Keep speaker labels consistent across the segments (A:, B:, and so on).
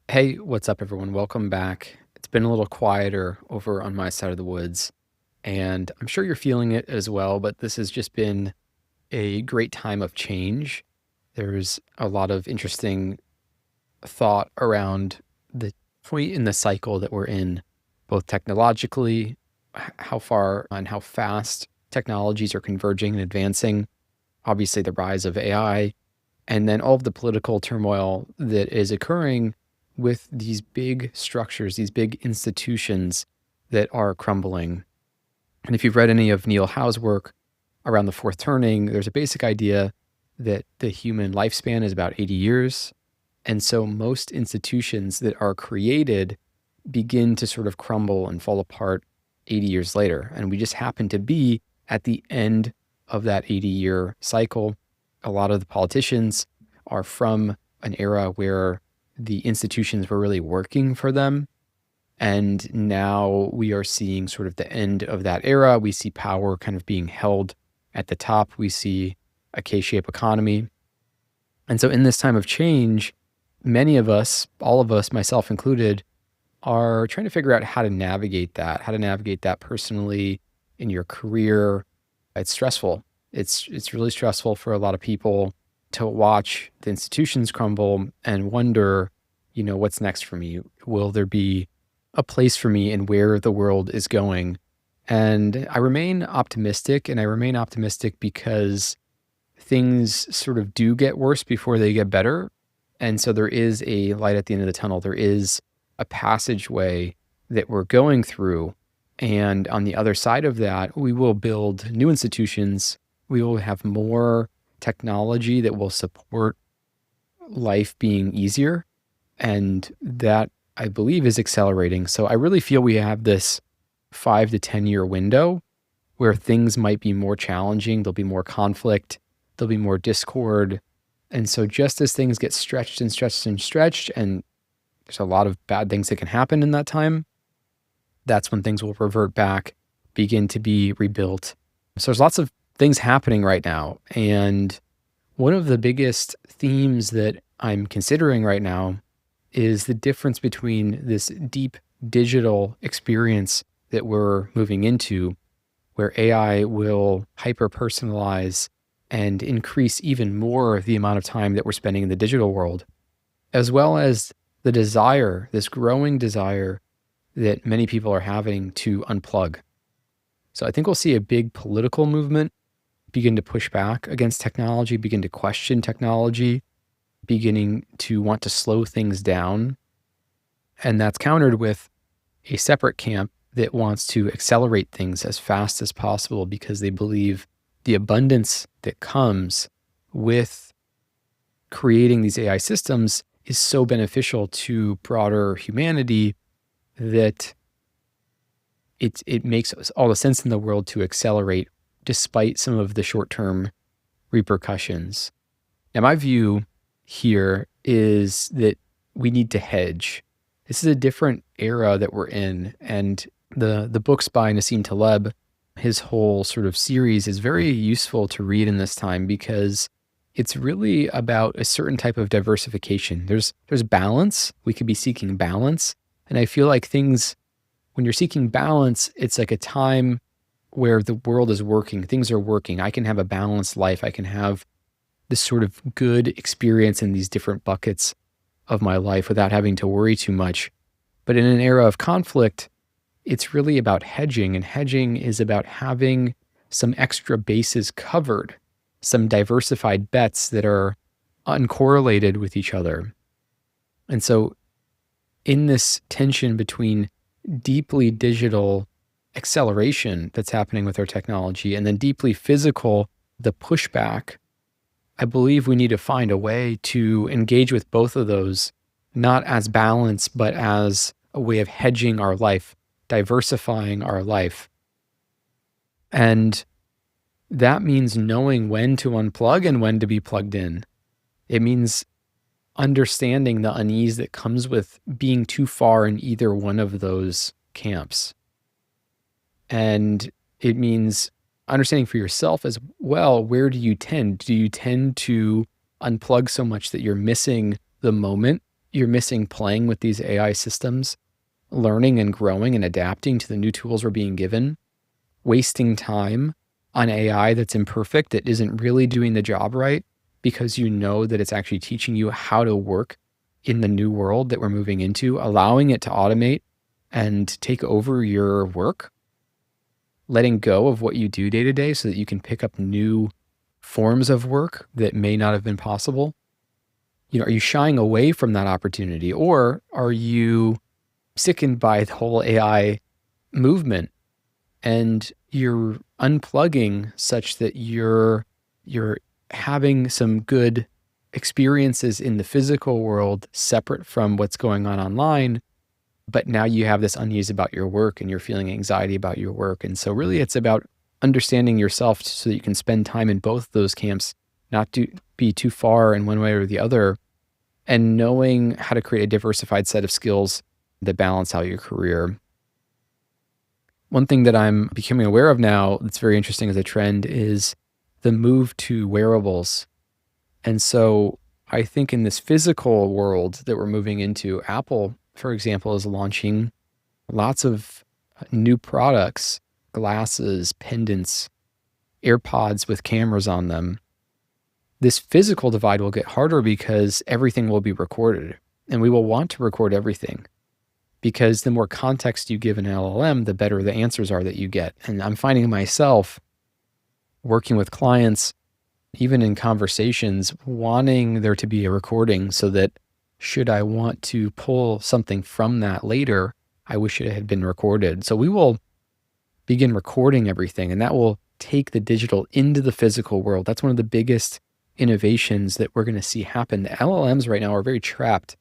A: Hey, what's up, everyone? Welcome back. It's been a little quieter over on my side of the woods, and I'm sure you're feeling it as well, but this has just been a great time of change. There's a lot of interesting thought around the point in the cycle that we're in, both technologically, how far and how fast technologies are converging and advancing, obviously, the rise of AI, and then all of the political turmoil that is occurring with these big structures, these big institutions that are crumbling. And if you've read any of Neil Howe's work around the fourth turning, there's a basic idea that the human lifespan is about 80 years. And so most institutions that are created begin to sort of crumble and fall apart 80 years later. And we just happen to be at the end of that 80-year cycle. A lot of the politicians are from an era where the institutions were really working for them. And now we are seeing sort of the end of that era. We see power kind of being held at the top. We see a K-shaped economy. And so in this time of change, many of us, all of us, myself included, are trying to figure out how to navigate that personally in your career. It's stressful. It's really stressful for a lot of people to watch the institutions crumble and wonder, what's next for me? Will there be a place for me in where the world is going? And I remain optimistic, and I remain optimistic because things sort of do get worse before they get better. And so there is a light at the end of the tunnel. There is a passageway that we're going through. And on the other side of that, we will build new institutions. We will have more technology that will support life being easier. And that, I believe, is accelerating. So I really feel we have this 5 to 10 year window where things might be more challenging. There'll be more conflict. There'll be more discord. And so just as things get stretched and stretched and stretched, and there's a lot of bad things that can happen in that time, that's when things will revert back, begin to be rebuilt. So there's lots of things happening right now. And one of the biggest themes that I'm considering right now is the difference between this deep digital experience that we're moving into, where AI will hyper personalize and increase even more the amount of time that we're spending in the digital world, as well as the desire, this growing desire that many people are having to unplug. So I think we'll see a big political movement begin to push back against technology, begin to question technology, beginning to want to slow things down. And that's countered with a separate camp that wants to accelerate things as fast as possible because they believe the abundance that comes with creating these AI systems is so beneficial to broader humanity that it makes all the sense in the world to accelerate despite some of the short-term repercussions. Now, my view here is that we need to hedge. This is a different era that we're in, and the books by Nassim Taleb, his whole sort of series is very useful to read in this time because it's really about a certain type of diversification. There's balance. We could be seeking balance. And I feel like when you're seeking balance, it's like a time where the world is working, things are working. I can have a balanced life. I can have this sort of good experience in these different buckets of my life without having to worry too much. But in an era of conflict, it's really about hedging, and hedging is about having some extra bases covered, some diversified bets that are uncorrelated with each other. And so in this tension between deeply digital acceleration that's happening with our technology and then deeply physical, the pushback, I believe we need to find a way to engage with both of those, not as balance, but as a way of hedging our life, diversifying our life. And that means knowing when to unplug and when to be plugged in. It means understanding the unease that comes with being too far in either one of those camps. And it means understanding for yourself as well, do you tend to unplug so much that you're missing the moment you're missing playing with these AI systems, learning and growing and adapting to the new tools we're being given, wasting time on AI that's imperfect, that isn't really doing the job right, because you know that it's actually teaching you how to work in the new world that we're moving into, allowing it to automate and take over your work, letting go of what you do day to day so that you can pick up new forms of work that may not have been possible. Are you shying away from that opportunity, or are you sickened by the whole AI movement and you're unplugging such that you're having some good experiences in the physical world separate from what's going on online, but now you have this unease about your work and you're feeling anxiety about your work. And so really it's about understanding yourself so that you can spend time in both those camps, not to be too far in one way or the other, and knowing how to create a diversified set of skills that balance out your career. One thing that I'm becoming aware of now that's very interesting as a trend is the move to wearables. And so I think in this physical world that we're moving into, Apple, for example, is launching lots of new products, glasses, pendants, AirPods with cameras on them. This physical divide will get harder because everything will be recorded, and we will want to record everything, because the more context you give an LLM, the better the answers are that you get. And I'm finding myself working with clients, even in conversations, wanting there to be a recording so that should I want to pull something from that later, I wish it had been recorded. So we will begin recording everything, and that will take the digital into the physical world. That's one of the biggest innovations that we're going to see happen. The LLMs right now are very trapped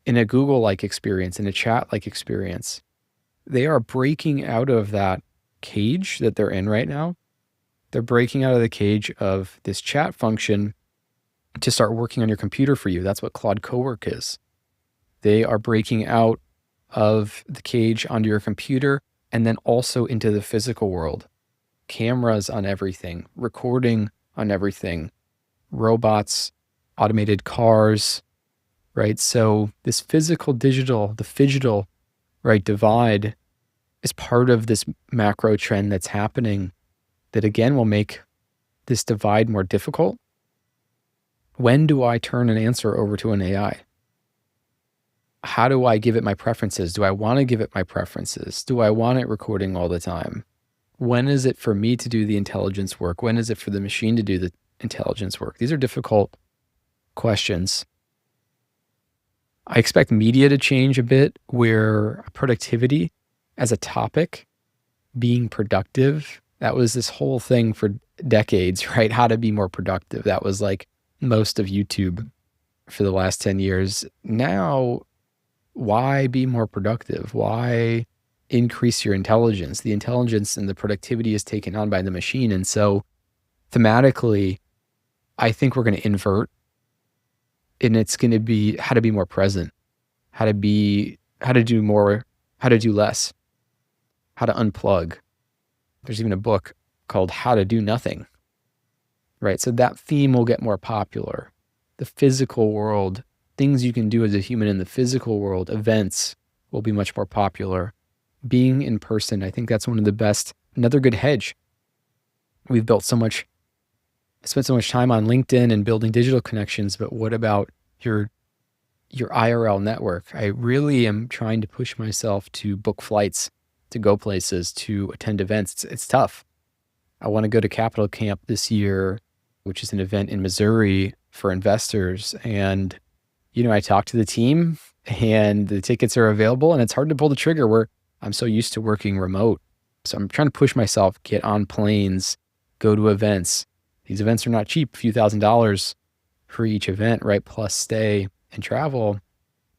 A: in a Google-like experience, in a chat-like experience. They are breaking out of that cage that they're in right now. They're breaking out of the cage of this chat function to start working on your computer for you. That's what Claude Cowork is. They are breaking out of the cage onto your computer and then also into the physical world. Cameras on everything, recording on everything, robots, automated cars, right? So this physical digital, the phygital, right, divide is part of this macro trend that's happening that again will make this divide more difficult. When do I turn an answer over to an AI? How do I give it my preferences? Do I want to give it my preferences? Do I want it recording all the time? When is it for me to do the intelligence work? When is it for the machine to do the intelligence work? These are difficult questions. I expect media to change a bit, where productivity as a topic, being productive, that was this whole thing for decades, right? How to be more productive. That was like most of YouTube for the last 10 years. Now, why be more productive? Why increase your intelligence? The intelligence and the productivity is taken on by the machine. And so thematically, I think we're going to invert, and it's going to be how to be more present, how to do more, how to do less, how to unplug. There's even a book called How to Do Nothing, right? So that theme will get more popular. The physical world, things you can do as a human in the physical world, events will be much more popular. Being in person, I think that's one of the best, another good hedge. We've built so much, spent so much time on LinkedIn and building digital connections, but what about your IRL network? I really am trying to push myself to book flights, to go places, to attend events. It's tough. I want to go to Capital Camp this year, which is an event in Missouri for investors. And, I talked to the team and the tickets are available, and it's hard to pull the trigger where I'm so used to working remote. So I'm trying to push myself, get on planes, go to events. These events are not cheap, a few $1,000s for each event, right? Plus stay and travel.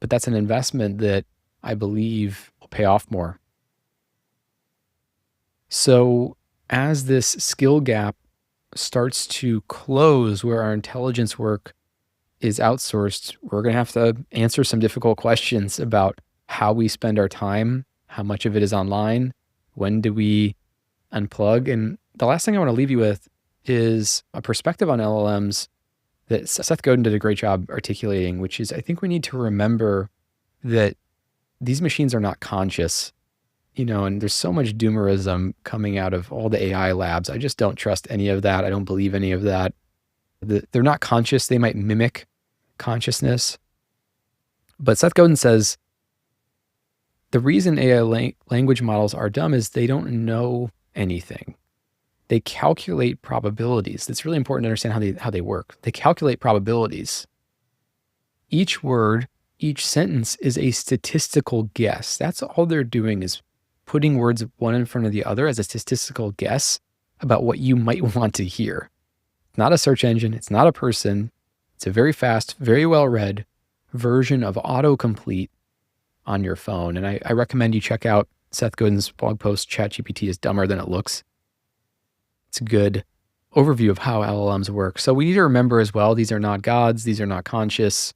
A: But that's an investment that I believe will pay off more. So as this skill gap starts to close, where our intelligence work is outsourced, we're going to have to answer some difficult questions about how we spend our time, how much of it is online, when do we unplug. And the last thing I want to leave you with is a perspective on LLMs that Seth Godin did a great job articulating, which is I think we need to remember that these machines are not conscious, and there's so much doomerism coming out of all the AI labs. I just don't trust any of that. I don't believe any of that. They're not conscious. They might mimic consciousness. But Seth Godin says the reason AI language models are dumb is they don't know anything. They calculate probabilities. It's really important to understand how they work. They calculate probabilities. Each word, each sentence is a statistical guess. That's all they're doing, is putting words one in front of the other as a statistical guess about what you might want to hear. It's not a search engine. It's not a person. It's a very fast, very well-read version of autocomplete on your phone. And I recommend you check out Seth Godin's blog post, ChatGPT is dumber than it looks. It's a good overview of how LLMs work. So we need to remember as well, these are not gods. These are not conscious.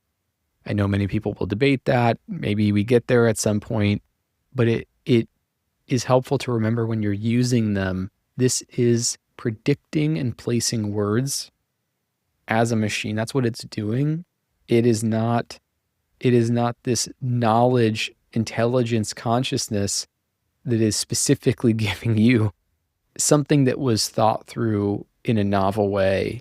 A: I know many people will debate that. Maybe we get there at some point, but it is helpful to remember when you're using them, this is predicting and placing words as a machine. That's what it's doing. It is not this knowledge, intelligence, consciousness that is specifically giving you something that was thought through in a novel way.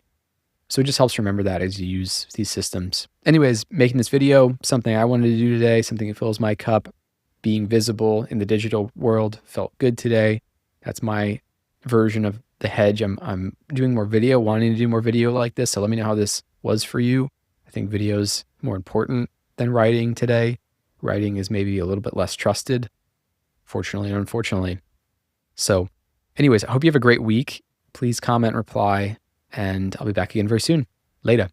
A: So it just helps remember that as you use these systems. Anyways, making this video, something I wanted to do today, something that fills my cup. Being visible in the digital world felt good today. That's my version of the hedge. I'm doing more video, wanting to do more video like this. So let me know how this was for you. I think video's more important than writing today. Writing is maybe a little bit less trusted, fortunately or unfortunately. So anyways, I hope you have a great week. Please comment, reply, and I'll be back again very soon. Later.